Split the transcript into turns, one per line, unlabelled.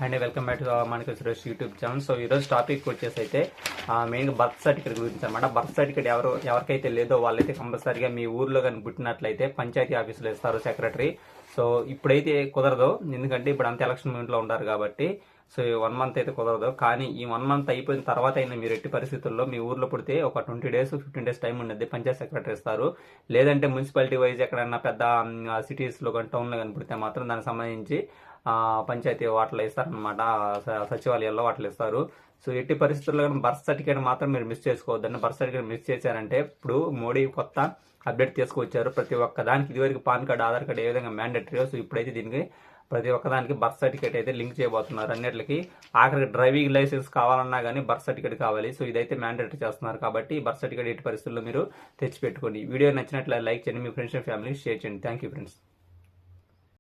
And welcome back to మనకి Suresh YouTube channel. So ఈరోజు topic వచ్చేసి అయితే మెయిన్గా బర్త్ సర్టిఫికేట్ గురించి అనమాట. బర్త్ సర్టిఫికేట్ ఎవరికైతే లేదో వాళ్ళైతే కంపల్సరీగా మీ ఊర్లో కానీ పుట్టినట్లయితే పంచాయతీ ఆఫీసులో ఇస్తారు సెక్రటరీ. సో ఇప్పుడైతే కుదరదు, ఎందుకంటే ఇప్పుడు అంత ఎలక్షన్ మూమెంట్లో ఉంటారు కాబట్టి. సో 1 మంత్ అయితే కుదరదు, కానీ ఈ 1 మంత్ అయిపోయిన తర్వాత అయినా మీరు ఎట్టి పరిస్థితుల్లో మీ ఊర్లో పుడితే ఒక 20 డేస్ 15 డేస్ టైం ఉండేది, పంచాయత్ సెక్రటరీ ఇస్తారు. లేదంటే మున్సిపాలిటీ వైజ్ ఎక్కడైనా పెద్ద సిటీస్లో కానీ టౌన్లో కానీ పుడితే మాత్రం దానికి సంబంధించి పంచాయతీ వాటిలో ఇస్తారనమాట, సచివాలయాల్లో వాటిలో ఇస్తారు. సో ఎట్టి పరిస్థితుల్లో బర్త్ సర్టిఫికేట్ మాత్రం మీరు మిస్ చేసుకోవద్దండి. బర్త్ సర్టిఫికేట్ మిస్ చేశారంటే ఇప్పుడు మోడీ కొత్త అప్డేట్ తీసుకొచ్చారు. ప్రతి ఒక్క దానికి ఇదివరకు పాన్ కార్డు, ఆధార్ కార్డు ఏ విధంగా మ్యాండేటరీ, సో ఇప్పుడైతే దీనికి ప్రతి ఒక్కదానికి బర్త్ సర్టిఫికేట్ అయితే లింక్ చేయబోతున్నారు. అన్నిటికి ఆఖరికి డ్రైవింగ్ లైసెన్స్ కావాలన్నా కానీ బర్త్ సర్టిఫికేట్ కావాలి. సో ఇదైతే మ్యాండేటరీ చేస్తున్నారు కాబట్టి బర్త్ సర్టిఫికేట్ ఎట్టి పరిస్థితుల్లో మీరు తెచ్చిపెట్టుకోండి. వీడియో నచ్చినట్లయితే లైక్ చేయండి, మీ ఫ్రెండ్స్ అండ్ ఫ్యామిలీకి షేర్ చేయండి. Thank you friends.